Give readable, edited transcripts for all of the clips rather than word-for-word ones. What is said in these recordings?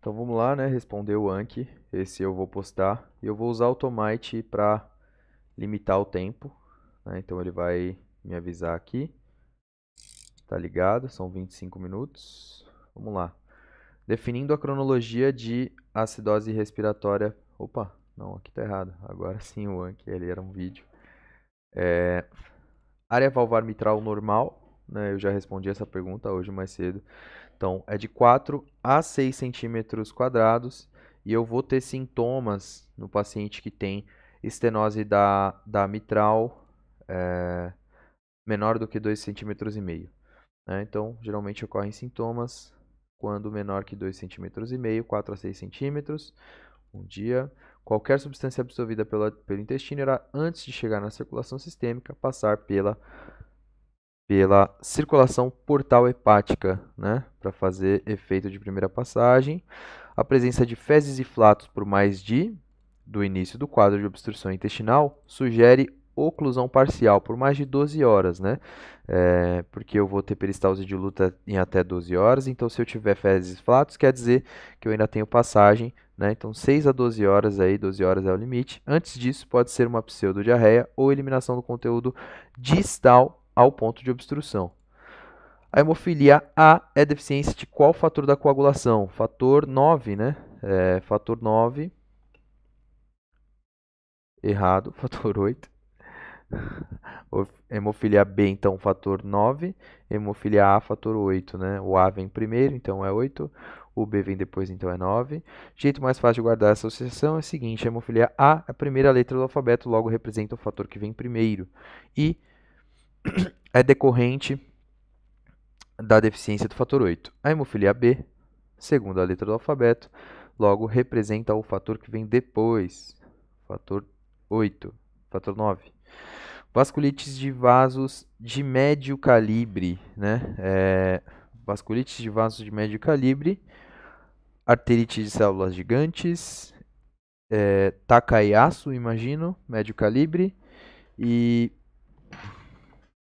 Então vamos lá, né? Responder o Anki. Esse eu vou postar. E eu vou usar o Automite para limitar o tempo, né? Então ele vai me avisar aqui. Tá ligado? São 25 minutos. Vamos lá. Definindo a cronologia de acidose respiratória. Opa, não, aqui tá errado. Agora sim o Anki, ele era um vídeo. Área valvar mitral normal, né? Eu já respondi essa pergunta hoje mais cedo. Então, é de 4 a 6 centímetros quadrados e eu vou ter sintomas no paciente que tem estenose da mitral menor do que 2,5 centímetros, né? Então, geralmente ocorrem sintomas quando menor que 2,5 centímetros, 4 a 6 centímetros. Um dia, qualquer substância absorvida pelo intestino irá, antes de chegar na circulação sistêmica, passar pela circulação portal hepática, né, para fazer efeito de primeira passagem. A presença de fezes e flatos por mais do início do quadro de obstrução intestinal sugere oclusão parcial por mais de 12 horas, né? Porque eu vou ter peristalse de luta em até 12 horas, então se eu tiver fezes e flatos, quer dizer que eu ainda tenho passagem, né? Então 6 a 12 horas aí, 12 horas é o limite. Antes disso, pode ser uma pseudodiarreia ou eliminação do conteúdo distal ao ponto de obstrução. A hemofilia A é deficiência de qual fator da coagulação? Fator 9, né? Fator 9. Errado, fator 8. Hemofilia B, então, fator 9. Hemofilia A, fator 8, né? O A vem primeiro, então é 8. O B vem depois, então é 9. O jeito mais fácil de guardar essa associação é o seguinte: a hemofilia A é a primeira letra do alfabeto, logo representa o fator que vem primeiro. E é decorrente da deficiência do fator 8. A hemofilia B, segunda letra do alfabeto, logo representa o fator que vem depois. Fator 8, fator 9. Vasculites de vasos de médio calibre, né? Vasculites de vasos de médio calibre, arterite de células gigantes, Takaysu, imagino, médio calibre, e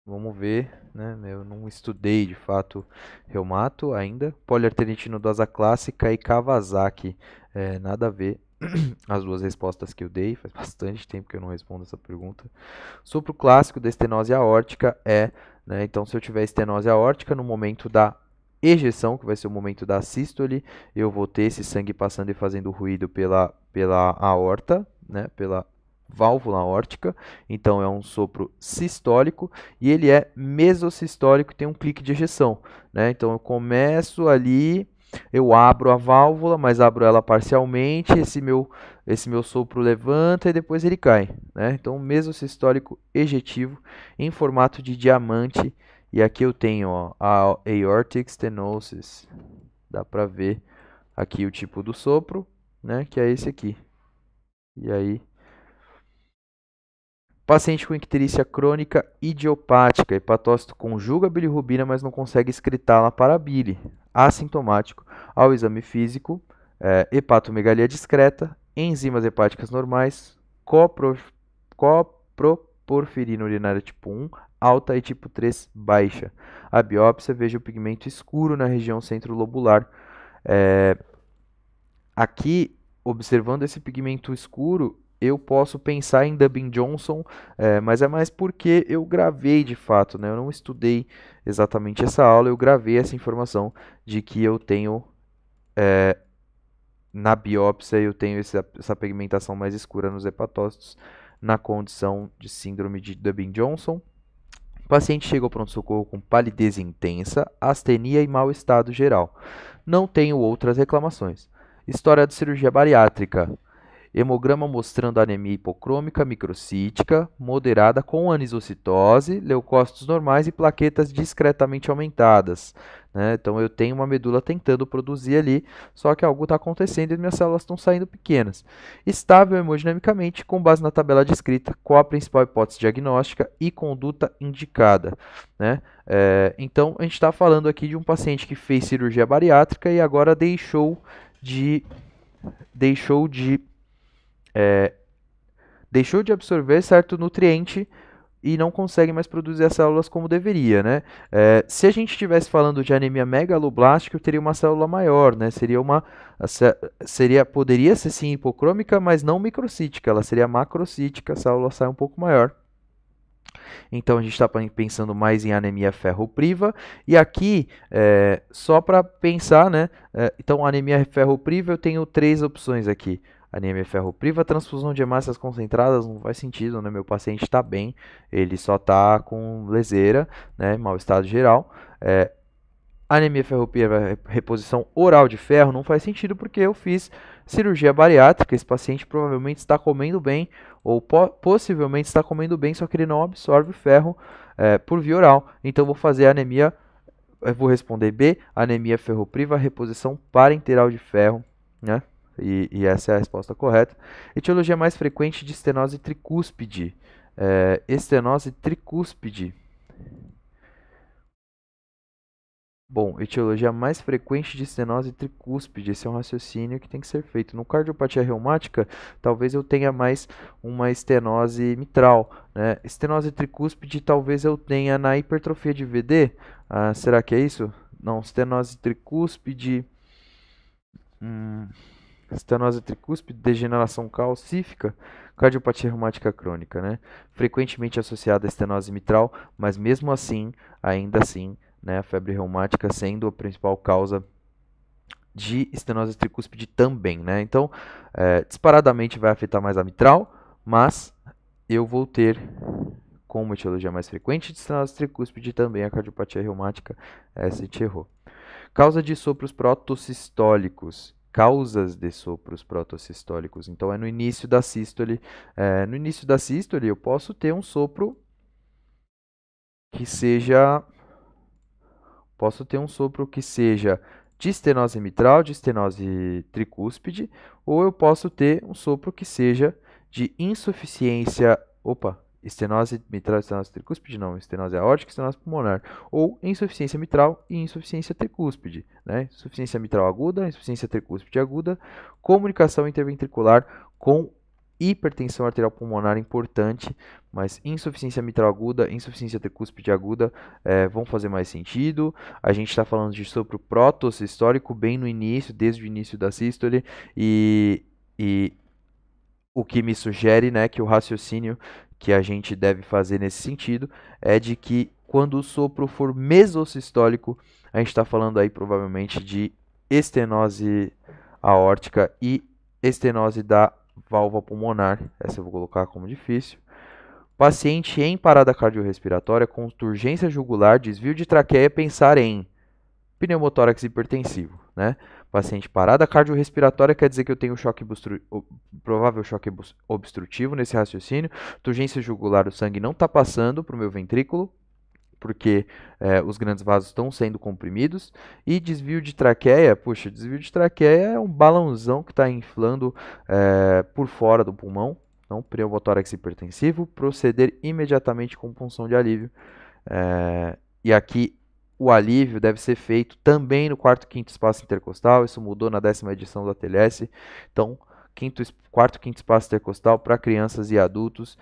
vamos ver, né? Eu não estudei de fato reumato ainda. Poliarterite nodosa clássica e Kawasaki. Nada a ver as duas respostas que eu dei. Faz bastante tempo que eu não respondo essa pergunta. Sopro clássico da estenose aórtica né? Então, se eu tiver estenose aórtica no momento da ejeção, que vai ser o momento da sístole, eu vou ter esse sangue passando e fazendo ruído pela aorta, né? Pela válvula aórtica, então é um sopro sistólico e ele é mesosistólico, tem um clique de ejeção, né? Então eu começo ali, eu abro a válvula, mas abro ela parcialmente, esse meu sopro levanta e depois ele cai, né? Então mesosistólico ejetivo em formato de diamante, e aqui eu tenho, ó, a aortic stenosis, dá para ver aqui o tipo do sopro, né? Que é esse aqui. E aí paciente com icterícia crônica idiopática, hepatócito conjuga a bilirrubina, mas não consegue excretá-la para a bile. Assintomático. Ao exame físico, hepatomegalia discreta, enzimas hepáticas normais, coproporfirina urinária tipo 1, alta e tipo 3 baixa. A biópsia, veja o pigmento escuro na região centrolobular. Aqui, observando esse pigmento escuro, eu posso pensar em Dubbin-Johnson, mas é mais porque eu gravei de fato, né? Eu não estudei exatamente essa aula, eu gravei essa informação de que eu tenho, na biópsia, eu tenho essa pigmentação mais escura nos hepatócitos, na condição de síndrome de Dubbin-Johnson. O paciente chega ao pronto-socorro com palidez intensa, astenia e mau estado geral. Não tenho outras reclamações. História de cirurgia bariátrica. Hemograma mostrando anemia hipocrômica microcítica, moderada com anisocitose, leucócitos normais e plaquetas discretamente aumentadas, né? Então eu tenho uma medula tentando produzir ali, só que algo está acontecendo e minhas células estão saindo pequenas. Estável hemodinamicamente, com base na tabela descrita, qual a principal hipótese diagnóstica e conduta indicada, né? Então a gente está falando aqui de um paciente que fez cirurgia bariátrica e agora deixou de absorver certo nutriente e não consegue mais produzir as células como deveria, né? Se a gente estivesse falando de anemia megaloblástica, eu teria uma célula maior, né? Poderia ser sim hipocrômica, mas não microcítica, ela seria macrocítica, a célula sai um pouco maior. Então a gente está pensando mais em anemia ferropriva. E aqui, só para pensar, né? Então, anemia ferropriva, eu tenho 3 opções aqui. Anemia ferropriva, transfusão de hemácias concentradas, não faz sentido, né? Meu paciente está bem, ele só está com leseira, né? Mau estado geral. Anemia ferropriva, reposição oral de ferro, não faz sentido porque eu fiz cirurgia bariátrica. Esse paciente provavelmente está comendo bem, ou possivelmente está comendo bem, só que ele não absorve o ferro por via oral. Então, vou fazer anemia, eu vou responder B, anemia ferropriva, reposição parenteral de ferro, né? E essa é a resposta correta. Etiologia mais frequente de estenose tricúspide. Estenose tricúspide. Bom, etiologia mais frequente de estenose tricúspide, esse é um raciocínio que tem que ser feito. No cardiopatia reumática, talvez eu tenha mais uma estenose mitral, né? Estenose tricúspide talvez eu tenha na hipertrofia de VD. Será que é isso? Não, estenose tricúspide, degeneração calcífica, cardiopatia reumática crônica, né? Frequentemente associada à estenose mitral, mas mesmo assim, ainda assim, né, a febre reumática sendo a principal causa de estenose tricúspide também, né? Então, disparadamente vai afetar mais a mitral, mas eu vou ter como etiologia mais frequente de estenose tricúspide também a cardiopatia reumática. Essa a gente errou. Causa de sopros protossistólicos. Causas de sopros protossistólicos. Então, é no início da sístole. No início da sístole, eu posso ter um sopro que seja de estenose mitral, de estenose tricúspide, ou eu posso ter um sopro que seja de insuficiência, estenose mitral, estenose tricúspide, não, estenose aórtica, estenose pulmonar, ou insuficiência mitral e insuficiência tricúspide, né? Insuficiência mitral aguda, insuficiência tricúspide aguda, comunicação interventricular com hipertensão arterial pulmonar importante, mas insuficiência mitral aguda, insuficiência tricúspide aguda vão fazer mais sentido. A gente está falando de sopro protossistólico bem no início, desde o início da sístole, e o que me sugere, né, que o raciocínio que a gente deve fazer nesse sentido é de que quando o sopro for mesossistólico, a gente está falando aí provavelmente de estenose aórtica e estenose da válvula pulmonar. Essa eu vou colocar como difícil. Paciente em parada cardiorrespiratória com turgência jugular, desvio de traqueia, pensar em pneumotórax hipertensivo, né? Paciente parada cardiorrespiratória quer dizer que eu tenho provável choque obstrutivo nesse raciocínio. Turgência jugular, o sangue não está passando para o meu ventrículo, porque os grandes vasos estão sendo comprimidos. E desvio de traqueia, puxa, desvio de traqueia é um balãozão que está inflando por fora do pulmão. Então, pneumotórax hipertensivo, proceder imediatamente com punção de alívio. E aqui o alívio deve ser feito também no quarto e quinto espaço intercostal. Isso mudou na 10ª edição do ATLS. Então, quarto e quinto espaço intercostal para crianças e adultos,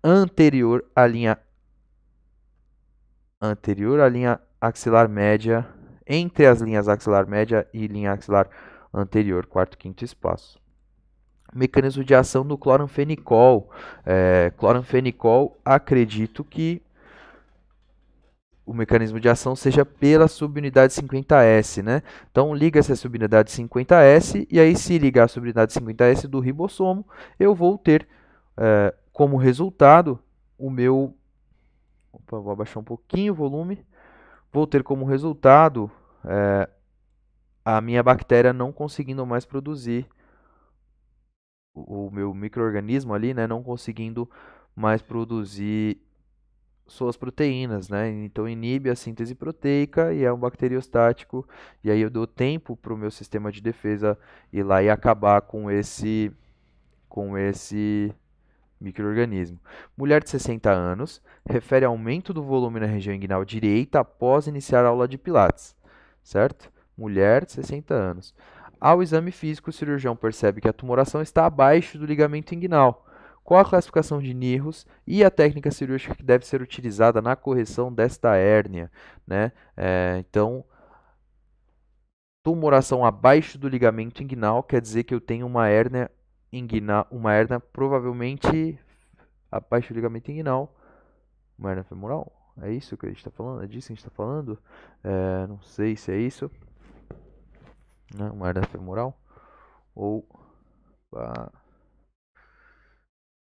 anterior à linha axilar média, entre as linhas axilar média e linha axilar anterior, quarto e quinto espaço. Mecanismo de ação do cloranfenicol. Cloranfenicol, acredito que o mecanismo de ação seja pela subunidade 50S, né? Então, liga-se a subunidade 50S, e aí, se ligar a subunidade 50S do ribossomo, eu vou ter como resultado o meu... vou abaixar um pouquinho o volume. Vou ter como resultado a minha bactéria não conseguindo mais produzir o meu micro-organismo ali, né? Não conseguindo mais produzir suas proteínas, né? Então inibe a síntese proteica e é um bacteriostático, e aí eu dou tempo para o meu sistema de defesa ir lá e acabar com esse micro-organismo. Mulher de 60 anos, refere aumento do volume na região inguinal direita após iniciar a aula de pilates, certo? Mulher de 60 anos. Ao exame físico, o cirurgião percebe que a tumoração está abaixo do ligamento inguinal, Qual a classificação de Nihus e a técnica cirúrgica que deve ser utilizada na correção desta hérnia, né? Então, tumoração abaixo do ligamento inguinal quer dizer que eu tenho uma hérnia inguinal, uma hérnia provavelmente abaixo do ligamento inguinal, uma hérnia femoral. É isso que a gente está falando? É disso que a gente está falando? Não sei se é isso. Né? Uma hérnia femoral ou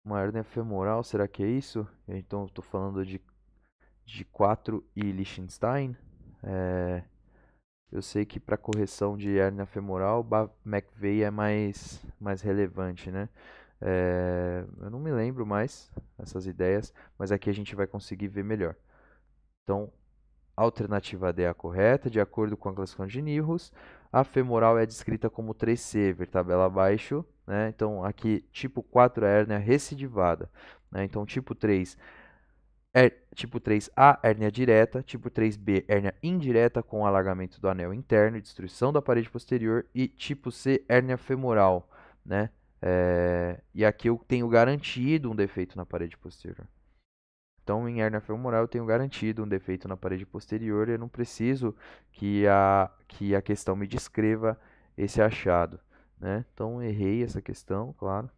uma hérnia femoral, será que é isso? Então, eu estou falando de 4 e Liechtenstein. Eu sei que para correção de hérnia femoral, McVeigh é mais relevante, né? Eu não me lembro mais essas ideias, mas aqui a gente vai conseguir ver melhor. Então, alternativa D é a correta, de acordo com a classificação de Nihus. A femoral é descrita como 3C, ver tabela abaixo, né? Então, aqui, tipo 4 é hérnia recidivada, né? Então, tipo 3, tipo 3A, hérnia direta, tipo 3B, hérnia indireta com alargamento do anel interno e destruição da parede posterior, e tipo C, hérnia femoral, né? E aqui eu tenho garantido um defeito na parede posterior. Então, em hérnia femoral, eu tenho garantido um defeito na parede posterior e eu não preciso que a questão me descreva esse achado, né? Então, errei essa questão, claro.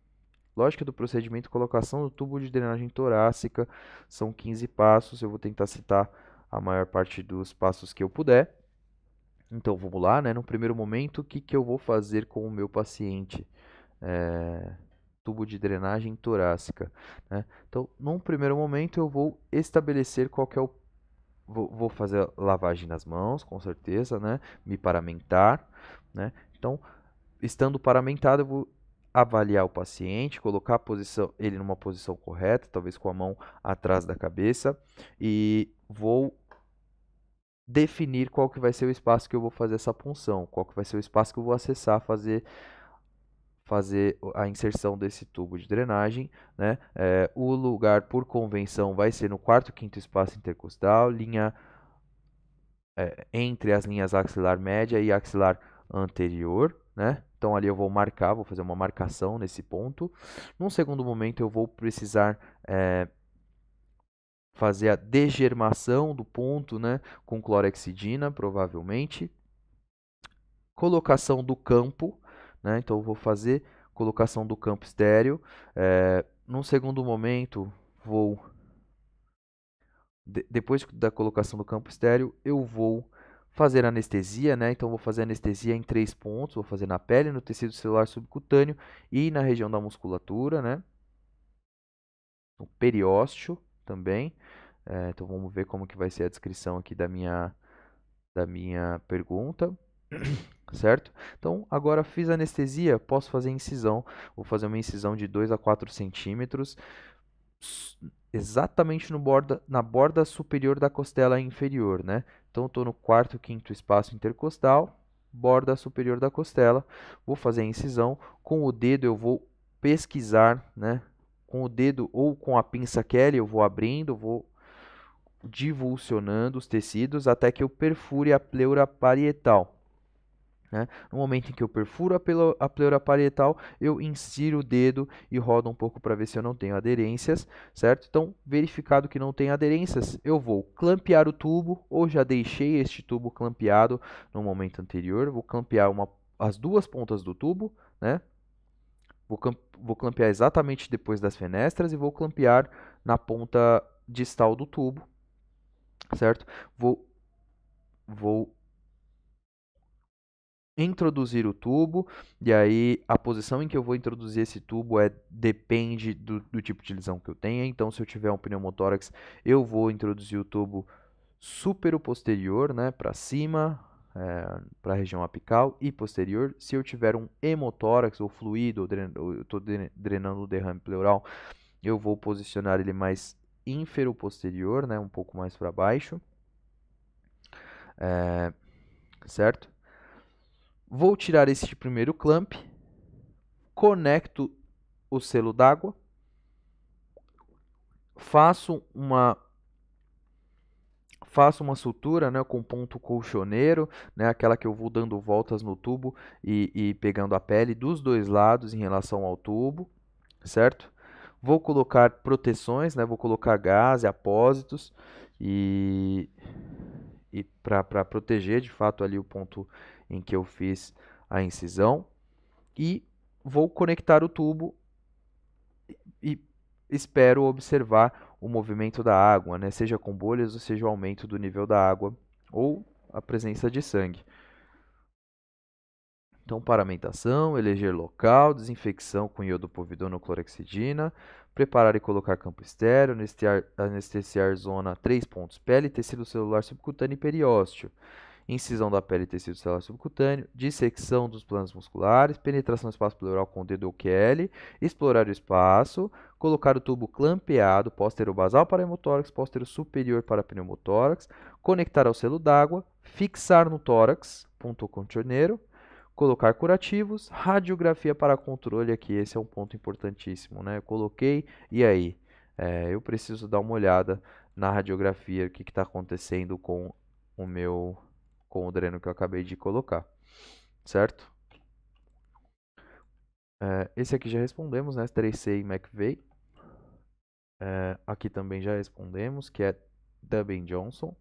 Lógica do procedimento, colocação do tubo de drenagem torácica, são 15 passos, eu vou tentar citar a maior parte dos passos que eu puder. Então, vamos lá, né? No primeiro momento, o que eu vou fazer com o meu paciente? Tubo de drenagem torácica, né? Então, num primeiro momento, eu vou estabelecer qual que é o... Vou fazer a lavagem nas mãos, com certeza, né? Me paramentar, né? Então, estando paramentado, eu vou avaliar o paciente, colocar ele numa posição correta, talvez com a mão atrás da cabeça, e vou definir qual que vai ser o espaço que eu vou fazer essa punção, qual que vai ser o espaço que eu vou acessar, fazer a inserção desse tubo de drenagem, né? O lugar, por convenção, vai ser no quarto, quinto espaço intercostal, entre as linhas axilar média e axilar anterior, né? Então ali eu vou marcar, vou fazer uma marcação nesse ponto. Num segundo momento eu vou precisar fazer a degermação do ponto, né? Com clorexidina, provavelmente. Colocação do campo, né? Então eu vou fazer colocação do campo estéreo. Num segundo momento vou depois da colocação do campo estéreo, eu vou fazer anestesia, né? Então, vou fazer anestesia em 3 pontos. Vou fazer na pele, no tecido celular subcutâneo e na região da musculatura, né? No periósteo também. Então, vamos ver como que vai ser a descrição aqui da minha pergunta. Certo? Então, agora fiz anestesia, posso fazer incisão. Vou fazer uma incisão de 2 a 4 centímetros exatamente na borda superior da costela inferior, né? Então, estou no quarto, quinto espaço intercostal, borda superior da costela. Vou fazer a incisão. Com o dedo eu vou pesquisar, né? Com o dedo ou com a pinça Kelly eu vou abrindo, vou divulsionando os tecidos até que eu perfure a pleura parietal. Né? No momento em que eu perfuro a pleura parietal, eu insiro o dedo e rodo um pouco para ver se eu não tenho aderências, certo? Então, verificado que não tem aderências, eu vou clampear o tubo, ou já deixei este tubo clampeado no momento anterior, vou clampear as duas pontas do tubo, né? Vou clampear exatamente depois das fenestras e vou clampear na ponta distal do tubo, certo? Vou introduzir o tubo, e aí a posição em que eu vou introduzir esse tubo depende do tipo de lesão que eu tenha. Então, se eu tiver um pneumotórax, eu vou introduzir o tubo supero-posterior, né, para cima, para a região apical e posterior. Se eu tiver um hemotórax ou fluido, eu estou drenando o derrame pleural, eu vou posicionar ele mais infero-posterior, né, um pouco mais para baixo, certo? Vou tirar este primeiro clamp, conecto o selo d'água, faço uma sutura, né, com ponto colchoneiro, né, aquela que eu vou dando voltas no tubo e pegando a pele dos dois lados em relação ao tubo, certo? Vou colocar proteções, né? Vou colocar gás e apósitos e, e para proteger de fato ali o ponto em que eu fiz a incisão. E vou conectar o tubo e espero observar o movimento da água, né? Seja com bolhas ou seja o aumento do nível da água ou a presença de sangue. Então, paramentação, eleger local, desinfecção com iodo povidona ou clorexidina, preparar e colocar campo estéreo, anestesiar zona 3 pontos, pele, tecido celular subcutâneo e periósteo, incisão da pele e tecido celular subcutâneo, dissecção dos planos musculares, penetração no espaço pleural com o dedo ou QL, explorar o espaço, colocar o tubo clampeado, póstero-basal para hemotórax, póstero superior para pneumotórax, conectar ao selo d'água, fixar no tórax, ponto contorneiro, colocar curativos, radiografia para controle aqui, esse é um ponto importantíssimo, né? Eu coloquei, e aí? Eu preciso dar uma olhada na radiografia, o que está acontecendo com o dreno que eu acabei de colocar, certo? Esse aqui já respondemos, né? 3C e McVeigh. Aqui também já respondemos, que é Dubin Johnson.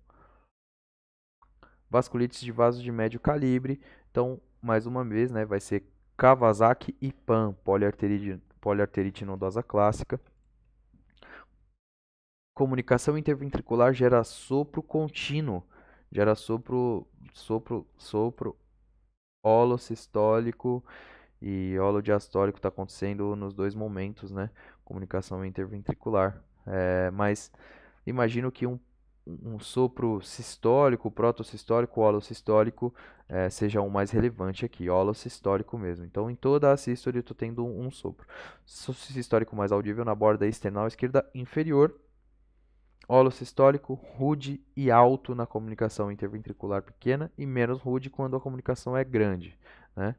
Vasculites de vaso de médio calibre. Então, mais uma vez, né, vai ser Kawasaki e PAN, poliarterite nodosa clássica. Comunicação interventricular gera sopro contínuo, gera sopro holossistólico e holodiastólico, está acontecendo nos dois momentos, né? Comunicação interventricular. Mas imagino que um sopro sistólico, protossistólico, holossistólico seja o mais relevante aqui, holossistólico mesmo. Então, em toda a sístole eu estou tendo um sopro. Sistólico mais audível na borda external esquerda inferior, holossistólico, rude e alto na comunicação interventricular pequena e menos rude quando a comunicação é grande, né?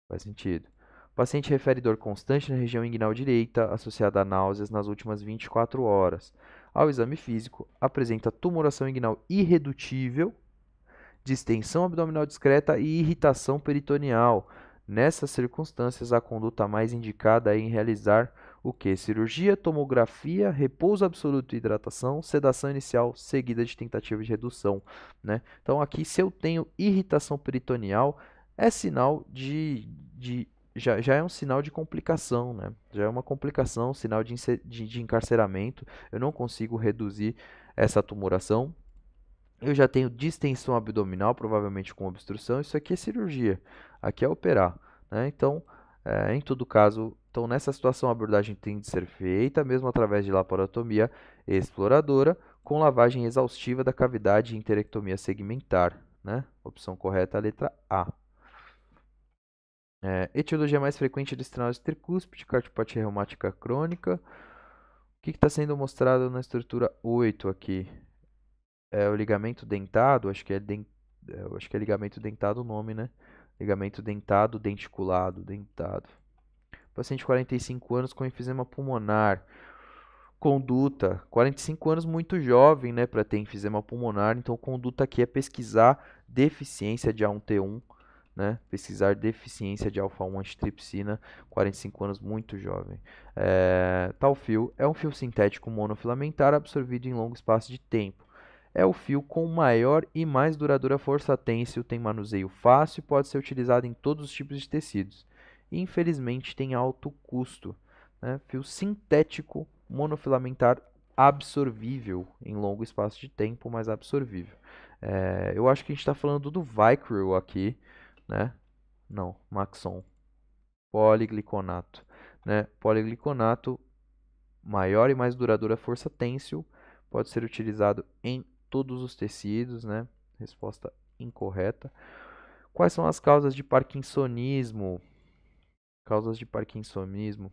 Faz sentido. O paciente refere dor constante na região inguinal direita, associada a náuseas nas últimas 24 horas. Ao exame físico, apresenta tumoração inguinal irredutível, distensão abdominal discreta e irritação peritoneal. Nessas circunstâncias, a conduta mais indicada é em realizar o que? Cirurgia, tomografia, repouso absoluto e hidratação, sedação inicial seguida de tentativa de redução, né? Então, aqui, se eu tenho irritação peritoneal, é sinal já é um sinal de complicação, né? Já é uma complicação, sinal de encarceramento. Eu não consigo reduzir essa tumoração. Eu já tenho distensão abdominal, provavelmente com obstrução. Isso aqui é cirurgia, aqui é operar, né? Então, em todo caso, então nessa situação a abordagem tem de ser feita, mesmo através de laparotomia exploradora, com lavagem exaustiva da cavidade e interectomia segmentar, né? Opção correta, a letra A. Etiologia mais frequente de estenose tricúspide, cardiopatia reumática crônica. O que está sendo mostrado na estrutura 8 aqui? É o ligamento dentado, acho que é ligamento dentado o nome, né? Ligamento dentado, denticulado, dentado. Paciente de 45 anos com enfisema pulmonar. Conduta, 45 anos muito jovem, né, para ter enfisema pulmonar. Então, conduta aqui é pesquisar deficiência de A1T1, né? Pesquisar deficiência de alfa-1 antitripsina, 45 anos muito jovem. Tal fio é um fio sintético monofilamentar absorvido em longo espaço de tempo. É o fio com maior e mais duradoura força têncil, tem manuseio fácil e pode ser utilizado em todos os tipos de tecidos. Infelizmente tem alto custo, né? Fio sintético monofilamentar absorvível em longo espaço de tempo, mas absorvível. Eu acho que a gente está falando do Vicryl aqui, né? Não, Maxon. Poligliconato, né? Poligliconato, maior e mais duradoura força têncil, pode ser utilizado em todos os tecidos, né? Resposta incorreta. Quais são as causas de parkinsonismo? Causas de parkinsonismo.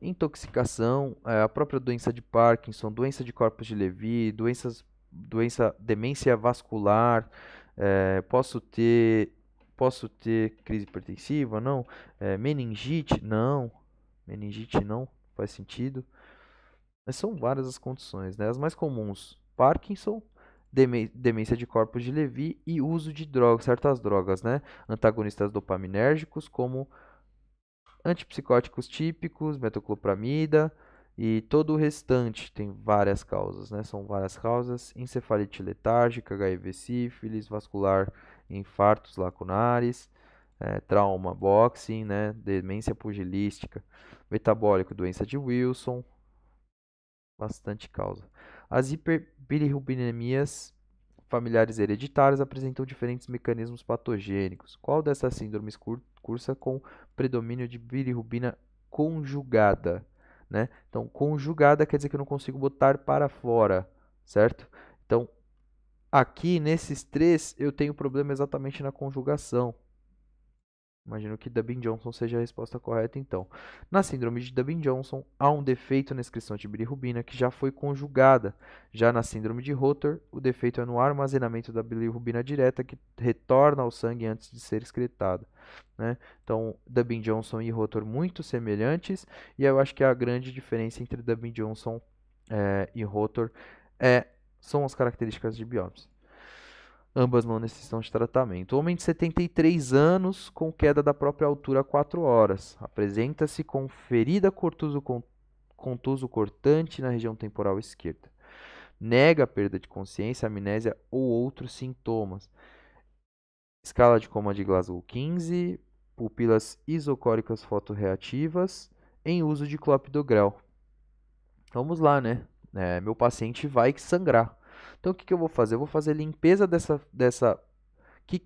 Intoxicação, a própria doença de Parkinson, doença de corpos de Levy, demência vascular, posso ter crise hipertensiva? Não. Meningite? Não. Meningite não, faz sentido. Mas são várias as condições, né? As mais comuns, Parkinson, demência de corpos de Levy e uso de drogas, certas drogas, né? Antagonistas dopaminérgicos como Antipsicóticos típicos, metoclopramida e todo o restante tem várias causas, né? São várias causas: encefalite letárgica, HIV, sífilis, vascular, infartos lacunares, trauma, boxing, né? Demência pugilística, metabólico, doença de Wilson, bastante causa. As hiperbilirrubinemias familiares hereditárias apresentam diferentes mecanismos patogênicos. Qual dessas síndromes cursa com predomínio de bilirrubina conjugada, né? Então, conjugada quer dizer que eu não consigo botar para fora, certo? Então, aqui nesses três eu tenho problema exatamente na conjugação. Imagino que Dubbin-Johnson seja a resposta correta, então. Na síndrome de Dubbin-Johnson, há um defeito na excreção de bilirrubina que já foi conjugada. Já na síndrome de Rotor, o defeito é no armazenamento da bilirrubina direta que retorna ao sangue antes de ser excretada, né? Então, Dubbin-Johnson e Rotor muito semelhantes, e eu acho que a grande diferença entre Dubbin-Johnson e Rotor são as características de biópsia. Ambas não necessitam de tratamento. Homem de 73 anos com queda da própria altura há 4 horas. Apresenta-se com ferida contuso cortante na região temporal esquerda. Nega a perda de consciência, amnésia ou outros sintomas. Escala de coma de Glasgow 15. Pupilas isocóricas fotorreativas em uso de clopidogrel. Vamos lá, né? Meu paciente vai sangrar. Então, o que eu vou fazer? Eu vou fazer limpeza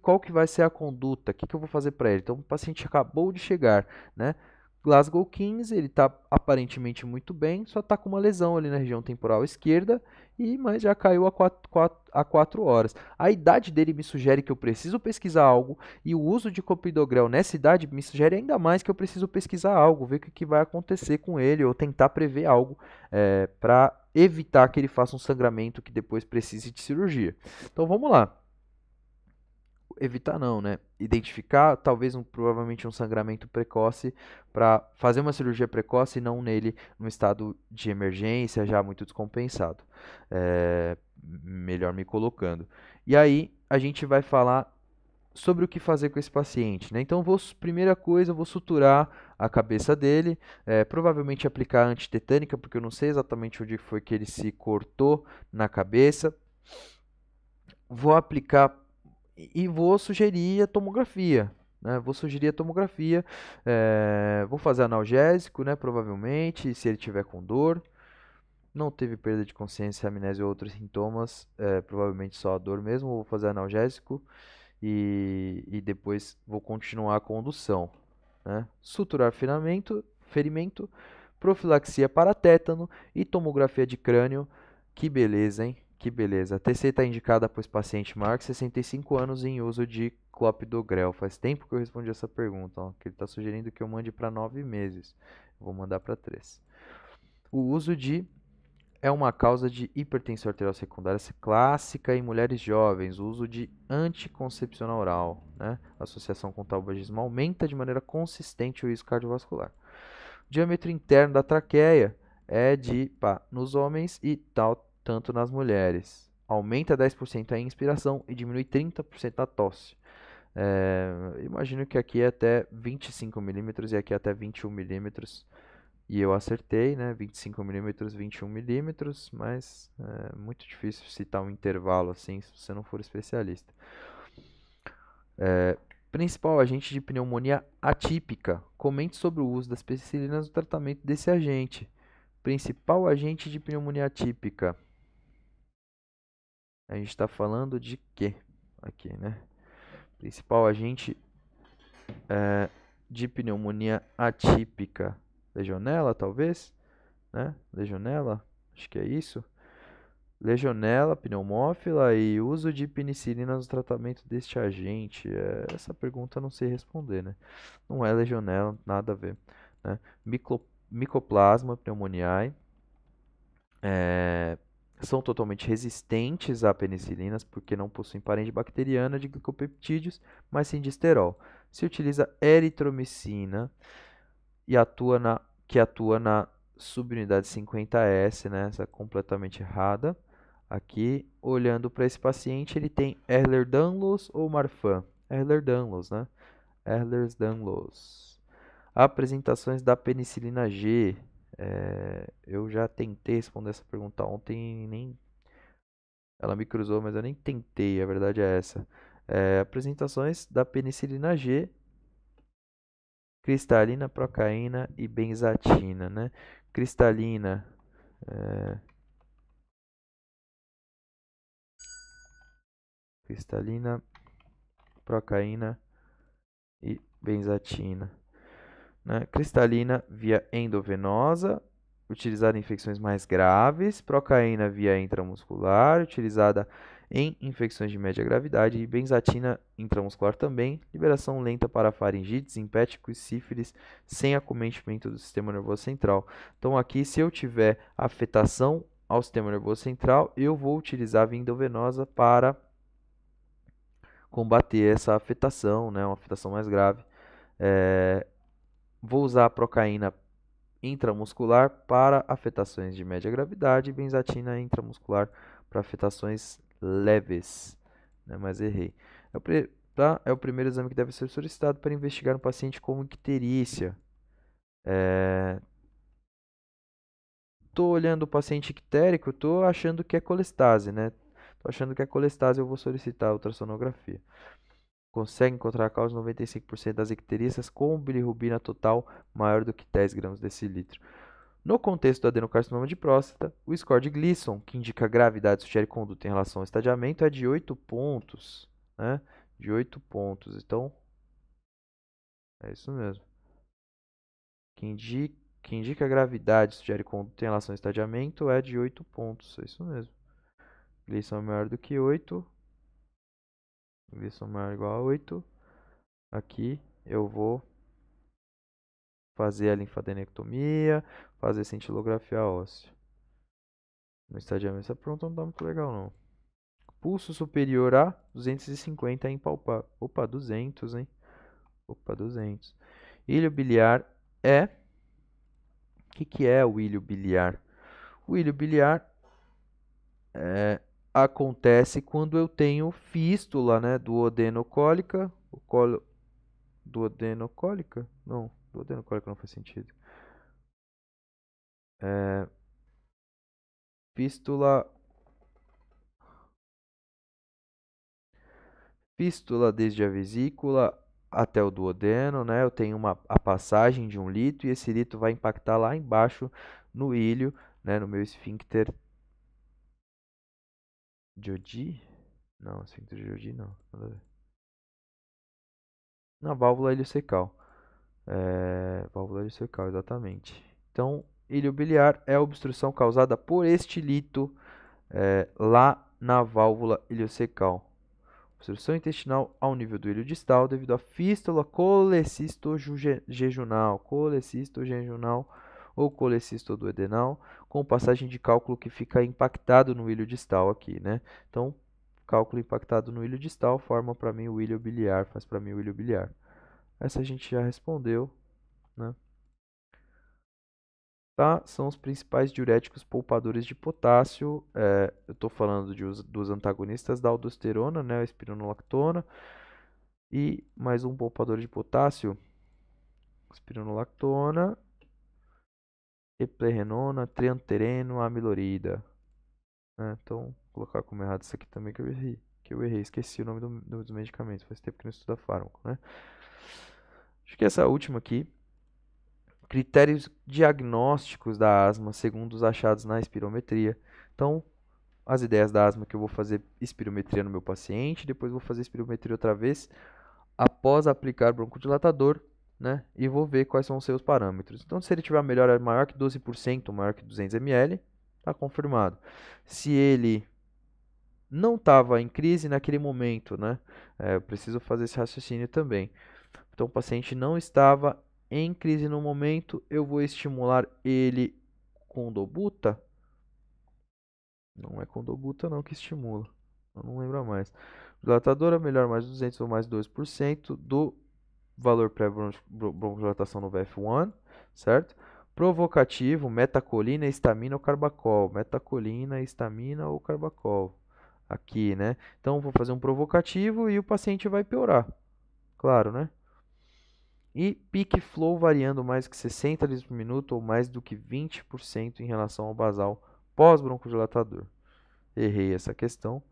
qual que vai ser a conduta? O que eu vou fazer para ele? Então, o paciente acabou de chegar, né? Glasgow 15, ele está aparentemente muito bem, só está com uma lesão ali na região temporal esquerda, mas já caiu há 4 horas. A idade dele me sugere que eu preciso pesquisar algo, e o uso de clopidogrel nessa idade me sugere ainda mais que eu preciso pesquisar algo, ver o que vai acontecer com ele, ou tentar prever algo para evitar que ele faça um sangramento que depois precise de cirurgia. Então vamos lá. Evitar não, né? Identificar provavelmente um sangramento precoce para fazer uma cirurgia precoce e não nele no estado de emergência já muito descompensado. Melhor me colocando. E aí a gente vai falar sobre o que fazer com esse paciente, né? Então, primeira coisa, eu vou suturar a cabeça dele, provavelmente aplicar antitetânica, porque eu não sei exatamente onde foi que ele se cortou na cabeça. Vou aplicar e vou sugerir a tomografia, né? Vou sugerir a tomografia, vou fazer analgésico, né? Provavelmente, se ele tiver com dor. Não teve perda de consciência, amnésia ou outros sintomas, provavelmente só a dor mesmo. Vou fazer analgésico e depois vou continuar a condução, né? Suturar ferimento, profilaxia para tétano e tomografia de crânio. Que beleza, hein? Que beleza. A TC está indicada para esse paciente maior que 65 anos em uso de clopidogrel. Faz tempo que eu respondi essa pergunta, ó, que ele está sugerindo que eu mande para 9 meses. Vou mandar para 3. O uso é uma causa de hipertensão arterial secundária clássica em mulheres jovens. O uso de anticoncepcional oral, né? A associação com tabagismo aumenta de maneira consistente o risco cardiovascular. O diâmetro interno da traqueia é de pá nos homens e tanto nas mulheres. Aumenta 10% a inspiração e diminui 30% a tosse. Imagino que aqui é até 25 milímetros e aqui é até 21 milímetros. E eu acertei, né? 25 milímetros, 21 milímetros, mas é muito difícil citar um intervalo assim se você não for especialista. Principal agente de pneumonia atípica. Comente sobre o uso das penicilinas no tratamento desse agente. Principal agente de pneumonia atípica. A gente está falando de quê? Aqui, né? Principal agente de pneumonia atípica. Legionela, talvez? Né? Legionela, acho que é isso. Legionela, pneumófila e uso de penicilina no tratamento deste agente. Essa pergunta eu não sei responder, né? Não é legionela, nada a ver, né? Micoplasma pneumoniae. São totalmente resistentes a penicilinas porque não possuem parente bacteriana de glicopeptídeos, mas sim de esterol. Se utiliza eritromicina que atua na subunidade 50S, né? Essa é completamente errada. Aqui, olhando para esse paciente, ele tem Ehlers-Danlos ou Marfan? Ehlers-Danlos, né? Ehlers-Danlos. Apresentações da penicilina G. Eu já tentei responder essa pergunta ontem, nem ela me cruzou, mas eu nem tentei, a verdade é essa. Apresentações da penicilina G, cristalina, procaína e benzatina, né? Cristalina, é, cristalina, procaína e benzatina, né? Cristalina via endovenosa, utilizada em infecções mais graves, procaína via intramuscular, utilizada em infecções de média gravidade, e benzatina intramuscular também, liberação lenta para faringites, simpético e sífilis, sem acometimento do sistema nervoso central. Então aqui, se eu tiver afetação ao sistema nervoso central, eu vou utilizar a via endovenosa para combater essa afetação, né, uma afetação mais grave. Vou usar a procaína intramuscular para afetações de média gravidade e benzatina intramuscular para afetações leves, né? Mas errei. É o primeiro exame que deve ser solicitado para investigar um paciente com icterícia. Estou olhando o paciente ictérico, estou achando que é colestase, né? Estou achando que é colestase, eu vou solicitar a ultrassonografia. Consegue encontrar a causa de 95% das icterícias com bilirrubina total maior do que 10 gramas decilitro. No contexto do adenocarcinoma de próstata, o score de Gleason, que indica a gravidade, sugere conduta em relação ao estadiamento, é de 8 pontos, né? De 8 pontos. Então, é isso mesmo. Que indica a gravidade, sugere conduta em relação ao estadiamento, é de 8 pontos. É isso mesmo. Gleason é maior do que 8. Gleason maior ou igual a 8. Aqui eu vou fazer a linfadenectomia, fazer cintilografia óssea. No estadiamento, essa pergunta não está muito legal, não. Pulso superior a 250 é impalpável. Opa, 200, hein? Opa, 200. Ilho biliar é... O que é o ilho biliar? O ilho biliar acontece quando eu tenho fístula, né? Duodenocólica. Duodenocólica? Não, duodenocólica não faz sentido. Fístula... Fístula desde a vesícula até o duodeno, né? Eu tenho a passagem de um lito e esse lito vai impactar lá embaixo no ilho, né? No meu esfíncter de Oddi? Não, esfíncter de Oddi não. Nada a ver. Na válvula iliocecal. Válvula iliocecal, exatamente. Então, ilho biliar é a obstrução causada por este lito lá na válvula iliocecal. Obstrução intestinal ao nível do ilho distal devido à fístula colecistojejunal ou colecistoduodenal, com passagem de cálculo que fica impactado no ilho distal aqui, né? Então, cálculo impactado no ilho distal forma para mim o ilho biliar, faz para mim o ilho biliar. Essa a gente já respondeu, né? Tá? São os principais diuréticos poupadores de potássio. Eu estou falando dos antagonistas da aldosterona, né? A espironolactona. E mais um poupador de potássio, espironolactona, eplerenona, triantereno, amilorida. Então, vou colocar como errado isso aqui também que eu errei. Esqueci o nome dos medicamentos, faz tempo que não estuda fármaco, né? Acho que essa última aqui. Critérios diagnósticos da asma segundo os achados na espirometria. Então, as ideias da asma que eu vou fazer espirometria no meu paciente, depois vou fazer espirometria outra vez após aplicar broncodilatador, né? E vou ver quais são os seus parâmetros. Então, se ele tiver uma melhora maior que 12%, maior que 200 ml, está confirmado. Se ele não estava em crise naquele momento, né? Eu preciso fazer esse raciocínio também. Então, o paciente não estava em crise no momento, eu vou estimular ele com dobuta? Não é com dobuta não que estimula. Eu não lembro mais. Dilatadora, melhor mais 200 ou mais 2% do valor pré-broncodilatação no VF1, certo? Provocativo, metacolina, estamina ou carbacol. Metacolina, estamina ou carbacol. Aqui, né? Então, vou fazer um provocativo e o paciente vai piorar. Claro, né? E peak flow variando mais que 60 litros por minuto ou mais do que 20% em relação ao basal pós-broncodilatador. Errei essa questão.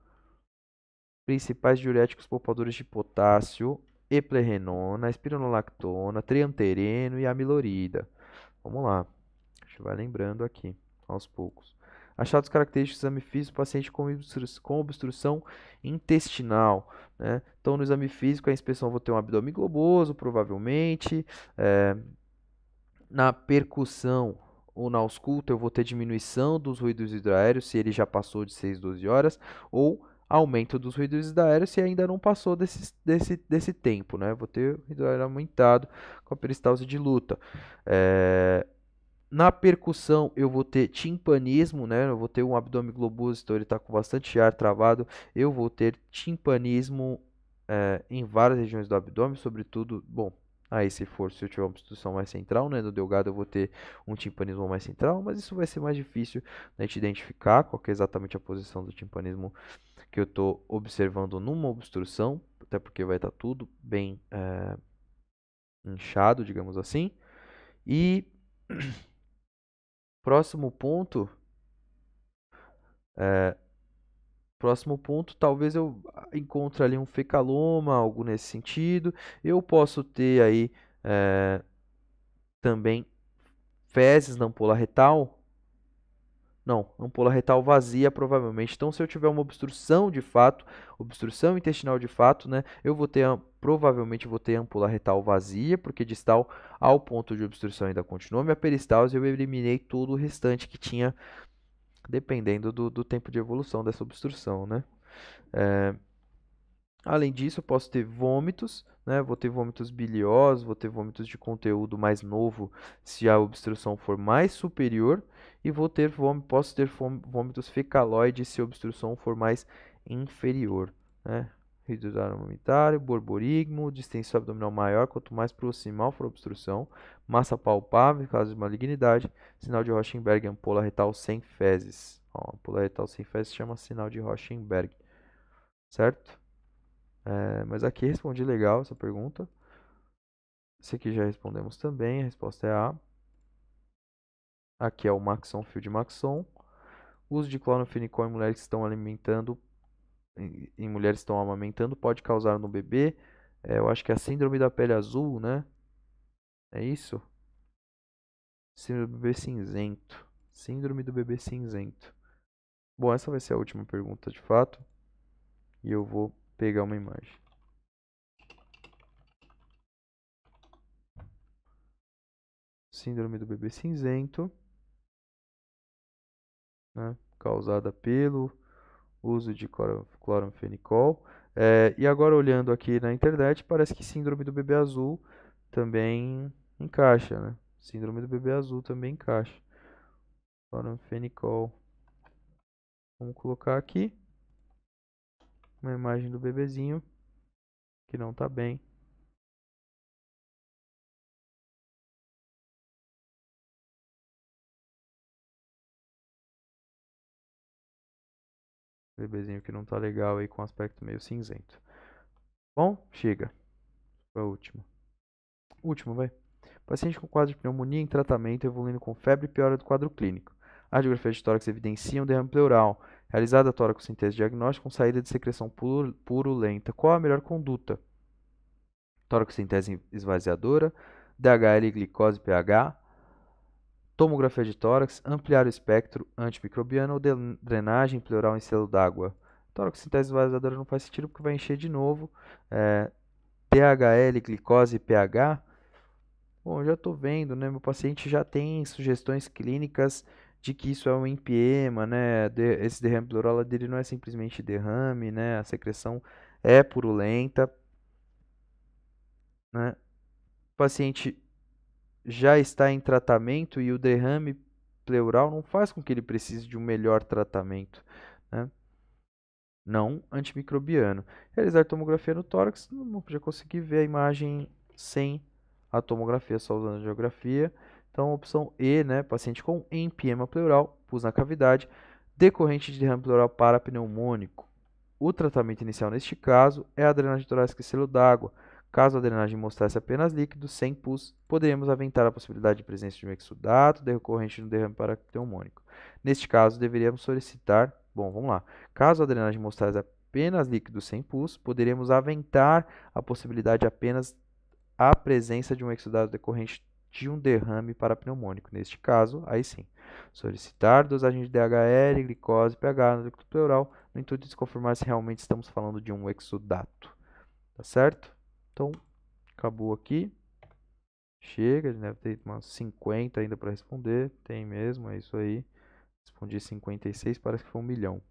Principais diuréticos poupadores de potássio: eplerenona, espironolactona, triamtereno e amilorida. Vamos lá, a gente vai lembrando aqui, aos poucos. Achados característicos do exame físico do paciente com obstrução intestinal, né? Então, no exame físico, a inspeção eu vou ter um abdômen globoso, provavelmente. Na percussão ou na ausculta, eu vou ter diminuição dos ruídos hidroaéreos, se ele já passou de 6, 12 horas, ou aumento dos ruídos hidroaéreos se ainda não passou desse tempo, né? Vou ter o hidroaéreo aumentado com a peristalse de luta. Na percussão, eu vou ter timpanismo, né? Eu vou ter um abdômen globoso, então ele está com bastante ar travado. Eu vou ter timpanismo em várias regiões do abdômen, sobretudo, bom, aí se eu tiver uma obstrução mais central, né? No delgado eu vou ter um timpanismo mais central, mas isso vai ser mais difícil da gente identificar qual que é exatamente a posição do timpanismo que eu estou observando numa obstrução, até porque vai estar tudo bem inchado, digamos assim. E próximo ponto, talvez eu encontre ali um fecaloma, algo nesse sentido. Eu posso ter aí também fezes na ampola retal. Não, ampola retal vazia provavelmente. Então, se eu tiver uma obstrução de fato, obstrução intestinal de fato, né, eu vou ter, provavelmente vou ter ampola retal vazia, porque distal ao ponto de obstrução ainda continua. Minha peristalse, eu eliminei todo o restante que tinha, dependendo do tempo de evolução dessa obstrução, né. Além disso, eu posso ter vômitos, né? Vou ter vômitos biliosos, vou ter vômitos de conteúdo mais novo se a obstrução for mais superior, e posso ter vômitos fecaloides se a obstrução for mais inferior, né? Redutor momentâneo, borborigmo, distensão abdominal maior, quanto mais proximal for a obstrução, massa palpável, em caso de malignidade, sinal de Rauschenberg, ampola retal sem fezes. Ó, ampola retal sem fezes se chama sinal de Rauschenberg, certo? Mas aqui respondi legal essa pergunta. Esse aqui já respondemos também, a resposta é A. Aqui é o Maxon, fio de Maxon. Uso de clorofenicol em mulheres que estão alimentando, em mulheres que estão amamentando, pode causar no bebê. Eu acho que é a síndrome da pele azul, né? É isso? Síndrome do bebê cinzento. Síndrome do bebê cinzento. Bom, essa vai ser a última pergunta de fato. E eu vou pegar uma imagem. Síndrome do bebê cinzento, né? Causada pelo uso de cloramfenicol. E agora olhando aqui na internet, parece que síndrome do bebê azul também encaixa, né? Síndrome do bebê azul também encaixa. Cloramfenicol. Vamos colocar aqui uma imagem do bebezinho que não está bem. Bebezinho que não está legal aí com aspecto meio cinzento. Bom, chega. Foi a última. Último, vai. Paciente com quadro de pneumonia em tratamento, evoluindo com febre e piora do quadro clínico. A radiografia de tórax evidencia um derrame pleural. Realizada a tórax-síntese diagnóstica com saída de secreção purulenta. Qual a melhor conduta? Tórax-síntese esvaziadora, DHL, glicose, pH, tomografia de tórax, ampliar o espectro antimicrobiano ou drenagem pleural em selo d'água. Tórax-síntese esvaziadora não faz sentido porque vai encher de novo. DHL, glicose e pH. Bom, já estou vendo, né? Meu paciente já tem sugestões clínicas de que isso é um empiema, né? Esse derrame pleural dele não é simplesmente derrame, né? A secreção é purulenta, né? O paciente já está em tratamento e o derrame pleural não faz com que ele precise de um melhor tratamento, né? Não antimicrobiano. Realizar tomografia no tórax, já consegui ver a imagem sem a tomografia, só usando a angiografia. Então, opção E, né, paciente com empiema pleural, pus na cavidade, decorrente de derrame pleural parapneumônico. O tratamento inicial neste caso é a drenagem torácica e selo d'água. Caso a drenagem mostrasse apenas líquido, sem pus, poderíamos aventar a possibilidade de presença de um exudato decorrente de um derrame parapneumônico. Neste caso, deveríamos solicitar... Bom, vamos lá. Caso a drenagem mostrasse apenas líquido sem pus, poderíamos aventar a possibilidade de apenas a presença de um exudato decorrente de um derrame parapneumônico. Neste caso, aí sim, solicitar dosagem de DHL, glicose, pH no líquido pleural, no intuito de se confirmar se realmente estamos falando de um exudato. Tá certo? Então, acabou aqui. Chega, deve ter umas 50 ainda para responder. Tem mesmo, é isso aí. Respondi 56, parece que foi 1 milhão.